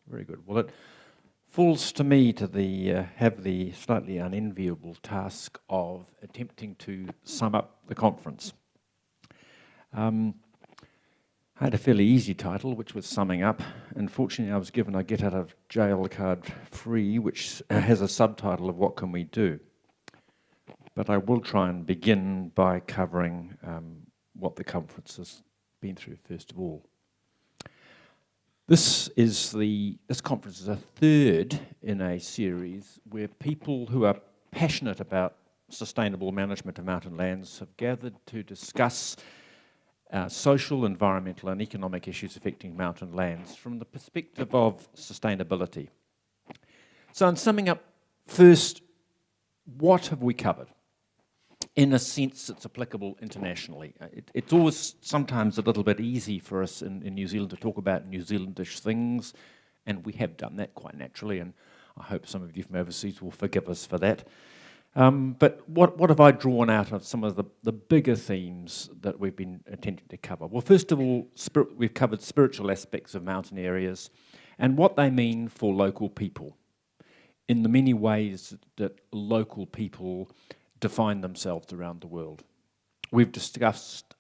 Very good. Well, it falls to me to have the slightly unenviable task of attempting to sum up the conference. I had a fairly easy title, which was Summing Up. Unfortunately, I was given a get out of jail card free, which has a subtitle of What Can We Do? But I will try and begin by covering what the conference has been through first of all. This conference is a third in a series where people who are passionate about sustainable management of mountain lands have gathered to discuss social, environmental and economic issues affecting mountain lands from the perspective of sustainability. So in summing up, first, what have we covered? In a sense that's applicable internationally. It's always sometimes a little bit easy for us in New Zealand to talk about New Zealandish things, and we have done that quite naturally, and I hope some of you from overseas will forgive us for that. But what have I drawn out of some of the bigger themes that we've been attempting to cover? Well, first of all, we've covered spiritual aspects of mountain areas and what they mean for local people in the many ways that local people define themselves around the world. We've discussed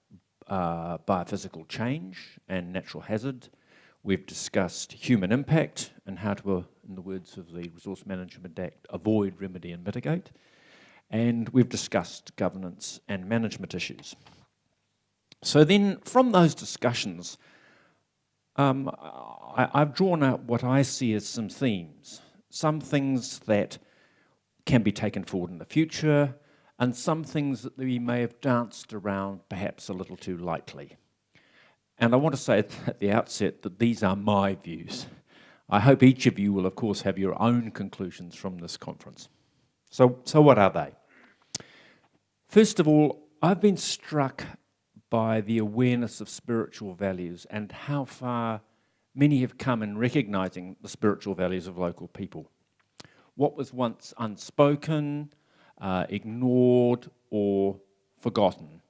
biophysical change and natural hazard. We've discussed human impact and how to, in the words of the Resource Management Act, avoid, remedy and mitigate. And we've discussed governance and management issues. So then from those discussions, I've drawn out what I see as some themes, some things that can be taken forward in the future, and some things that we may have danced around perhaps a little too lightly. And I want to say at the outset that these are my views. I hope each of you will, of course, have your own conclusions from this conference. So what are they? First of all, I've been struck by the awareness of spiritual values and how far many have come in recognizing the spiritual values of local people. What was once unspoken, ignored or forgotten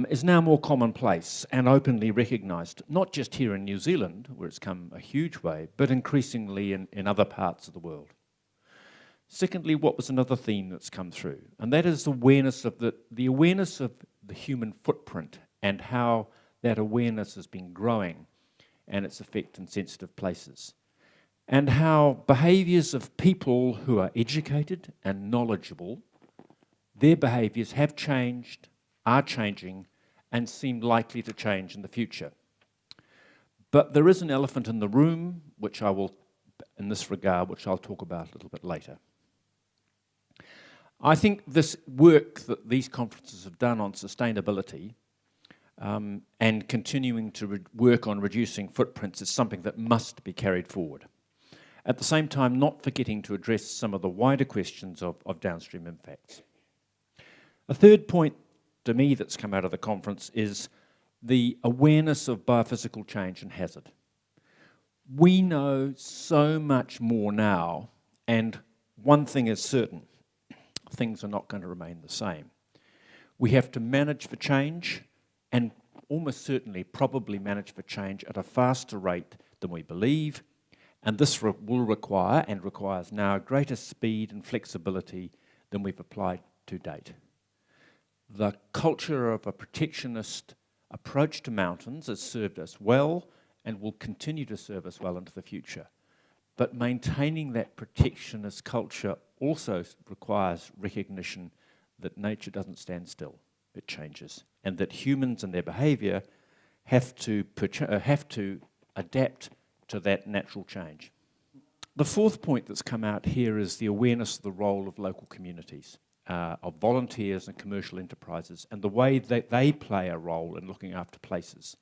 is now more commonplace and openly recognised, not just here in New Zealand, where it's come a huge way, but increasingly in other parts of the world. Secondly, what was another theme that's come through? And that is awareness of the awareness of the human footprint and how that awareness has been growing and its effect in sensitive places. And how behaviours of people who are educated and knowledgeable, their behaviours have changed, are changing, and seem likely to change in the future. But there is an elephant in the room, which I will, in this regard, which I'll talk about a little bit later. I think this work that these conferences have done on sustainability and continuing to work on reducing footprints is something that must be carried forward. At the same time, not forgetting to address some of the wider questions of downstream impacts. A third point to me that's come out of the conference is the awareness of biophysical change and hazard. We know so much more now, and one thing is certain, things are not going to remain the same. We have to manage for change, and almost certainly probably manage for change at a faster rate than we believe, and this will require, and requires now, greater speed and flexibility than we've applied to date. The culture of a protectionist approach to mountains has served us well and will continue to serve us well into the future. But maintaining that protectionist culture also requires recognition that nature doesn't stand still, it changes, and that humans and their behaviour have to adapt to that natural change. The fourth point that's come out here is the awareness of the role of local communities, of volunteers and commercial enterprises, and the way that they play a role in looking after places.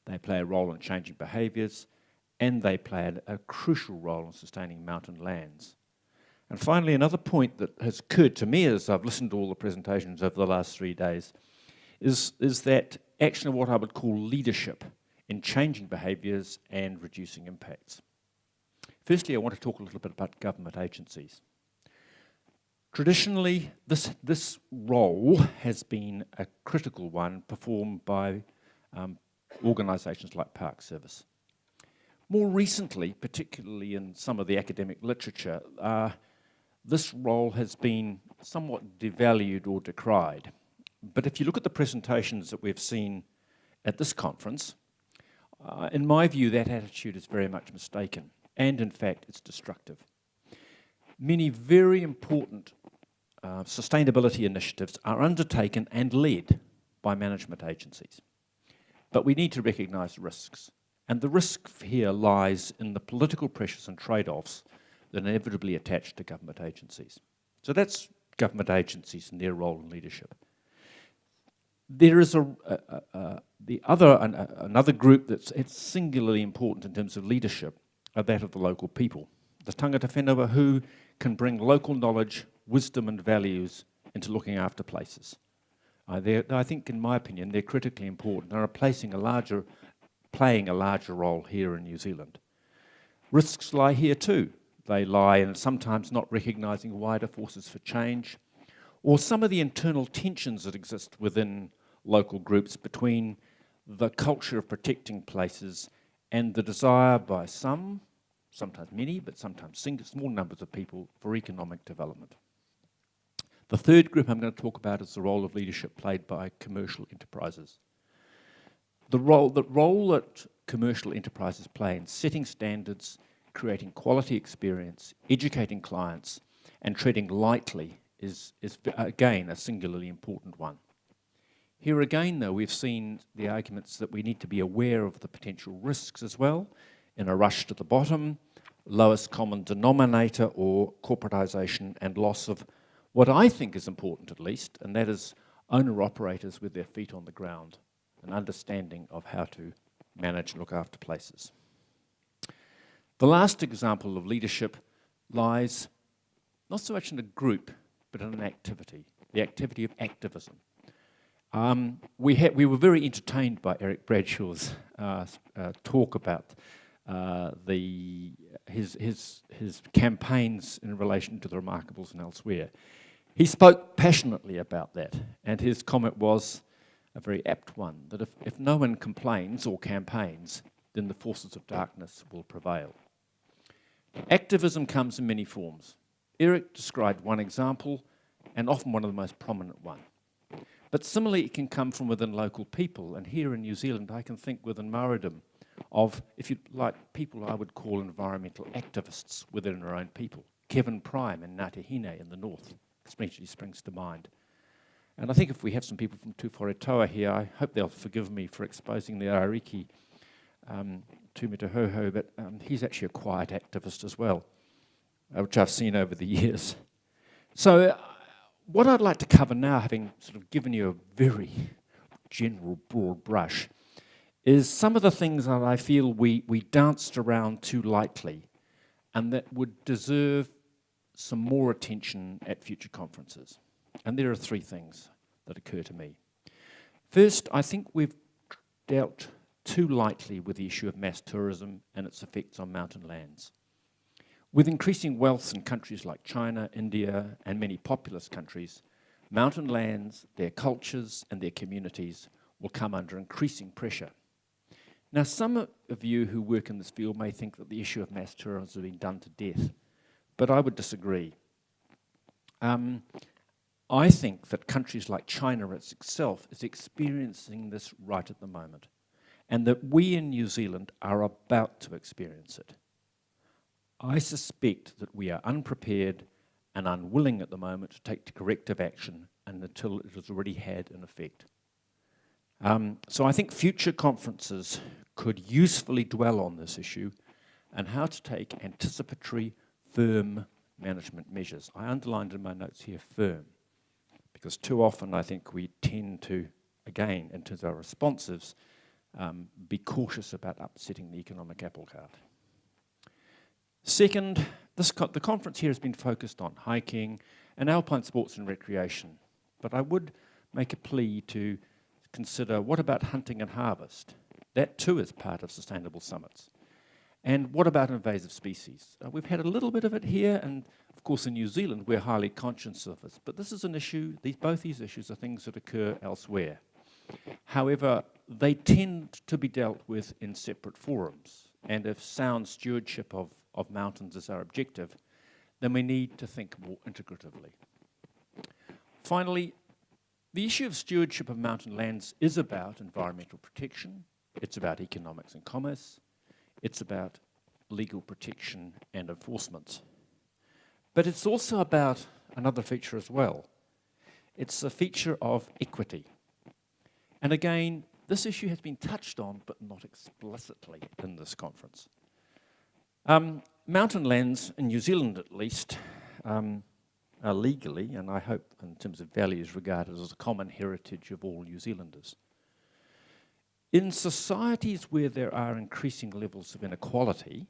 They play a role in changing behaviours, and they play a crucial role in sustaining mountain lands. And finally, another point that has occurred to me as I've listened to all the presentations over the last 3 days is that action of what I would call leadership in changing behaviours and reducing impacts. Firstly, I want to talk a little bit about government agencies. Traditionally, this role has been a critical one performed by organisations like Park Service. More recently, particularly in some of the academic literature, this role has been somewhat devalued or decried. But if you look at the presentations that we've seen at this conference, in my view, that attitude is very much mistaken, and in fact, it's destructive. Many very important sustainability initiatives are undertaken and led by management agencies. But we need to recognise risks. And the risk here lies in the political pressures and trade-offs that are inevitably attach to government agencies. So that's government agencies and their role in leadership. There is another group that's singularly important in terms of leadership, are that of the local people. The tangata whenua who can bring local knowledge, wisdom and values into looking after places. I think, in my opinion, they're critically important and are playing a larger role here in New Zealand. Risks lie here too. They lie in sometimes not recognising wider forces for change, or some of the internal tensions that exist within local groups between the culture of protecting places and the desire by some, sometimes many, but sometimes small numbers of people for economic development. The third group I'm going to talk about is the role of leadership played by commercial enterprises. The role that commercial enterprises play in setting standards, creating quality experience, educating clients, and treading lightly is again a singularly important one. Here again, though, we've seen the arguments that we need to be aware of the potential risks as well, in a rush to the bottom, lowest common denominator, or corporatisation and loss of what I think is important at least, and that is owner-operators with their feet on the ground, an understanding of how to manage and look after places. The last example of leadership lies not so much in a group, but in an activity, the activity of activism. We were very entertained by Eric Bradshaw's talk about his campaigns in relation to the Remarkables and elsewhere. He spoke passionately about that, and his comment was a very apt one, that if no one complains or campaigns, then the forces of darkness will prevail. Activism comes in many forms. Eric described one example, and often one of the most prominent one. But similarly, it can come from within local people, and here in New Zealand, I can think within Maoridom of, if you like, people I would call environmental activists within our own people. Kevin Prime in Ngāti Hine in the north especially springs to mind. And I think if we have some people from Tūwharetoa here, I hope they'll forgive me for exposing the Ariki to me to Ho-Ho, but he's actually a quiet activist as well, which I've seen over the years. So what I'd like to cover now, having sort of given you a very general, broad brush, is some of the things that I feel we danced around too lightly and that would deserve some more attention at future conferences. And there are three things that occur to me. First, I think we've dealt too lightly with the issue of mass tourism and its effects on mountain lands. With increasing wealth in countries like China, India, and many populous countries, mountain lands, their cultures, and their communities will come under increasing pressure. Now, some of you who work in this field may think that the issue of mass tourism has been done to death, but I would disagree. I think that countries like China itself is experiencing this right at the moment, and that we in New Zealand are about to experience it. I suspect that we are unprepared and unwilling at the moment to take corrective action until it has already had an effect. So I think future conferences could usefully dwell on this issue and how to take anticipatory, firm management measures. I underlined in my notes here, firm, because too often I think we tend to, again, in terms of our responsives, be cautious about upsetting the economic apple cart. Second, the conference here has been focused on hiking and alpine sports and recreation, but I would make a plea to consider, what about hunting and harvest? That too is part of sustainable summits. And what about invasive species? We've had a little bit of it here, and of course in New Zealand we're highly conscious of this, but this is an issue, both these issues are things that occur elsewhere. However, they tend to be dealt with in separate forums. and if sound stewardship of mountains is our objective, then we need to think more integratively. Finally, the issue of stewardship of mountain lands is about environmental protection, it's about economics and commerce, it's about legal protection and enforcement. But it's also about another feature as well. It's a feature of equity. And again, this issue has been touched on, but not explicitly in this conference. Mountain lands, in New Zealand at least, are legally, and I hope in terms of values, regarded as a common heritage of all New Zealanders. In societies where there are increasing levels of inequality,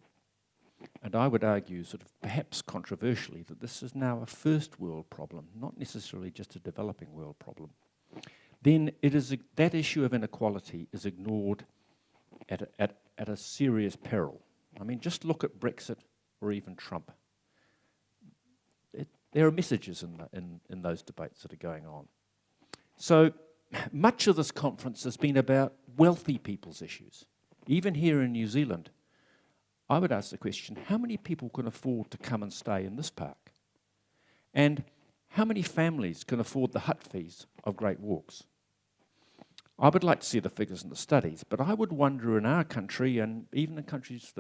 and I would argue, sort of perhaps controversially, that this is now a first world problem, not necessarily just a developing world problem, then that issue of inequality is ignored at a serious peril. I mean, just look at Brexit or even Trump. There are messages in those debates that are going on. So much of this conference has been about wealthy people's issues. Even here in New Zealand, I would ask the question, how many people can afford to come and stay in this park? And how many families can afford the hut fees of Great Walks? I would like to see the figures in the studies, but I would wonder in our country, and even in countries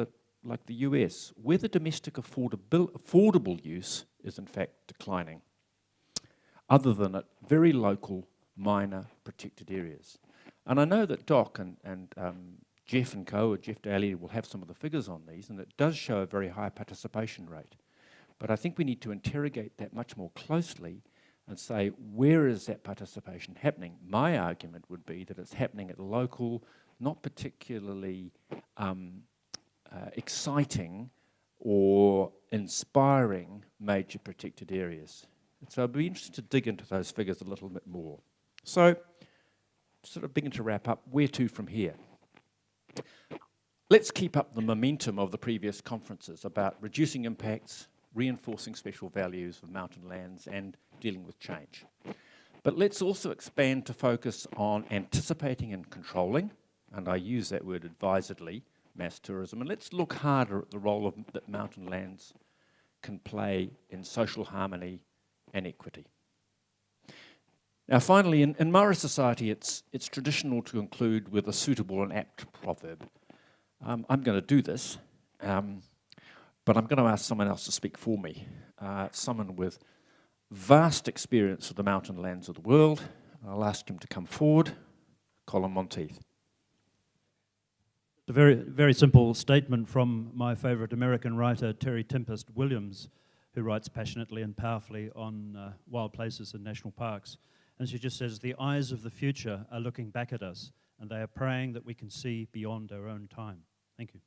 like the US, whether domestic affordable use is in fact declining, other than at very local, minor, protected areas. And I know that Doc and Jeff and co, or Jeff Daly, will have some of the figures on these, and it does show a very high participation rate. But I think we need to interrogate that much more closely and say, where is that participation happening? My argument would be that it's happening at local, not particularly exciting or inspiring major protected areas. And so I'd be interested to dig into those figures a little bit more. So, sort of begin to wrap up, where to from here? Let's keep up the momentum of the previous conferences about reducing impacts, reinforcing special values of mountain lands, and dealing with change. But let's also expand to focus on anticipating and controlling, and I use that word advisedly, mass tourism, and let's look harder at the role that mountain lands can play in social harmony and equity. Now finally, in Maori society, it's traditional to conclude with a suitable and apt proverb. I'm going to do this, but I'm going to ask someone else to speak for me, someone with vast experience of the mountain lands of the world. I'll ask him to come forward. Colin Monteith. A very, very simple statement from my favourite American writer, Terry Tempest Williams, who writes passionately and powerfully on wild places and national parks. And she just says, the eyes of the future are looking back at us, and they are praying that we can see beyond our own time. Thank you.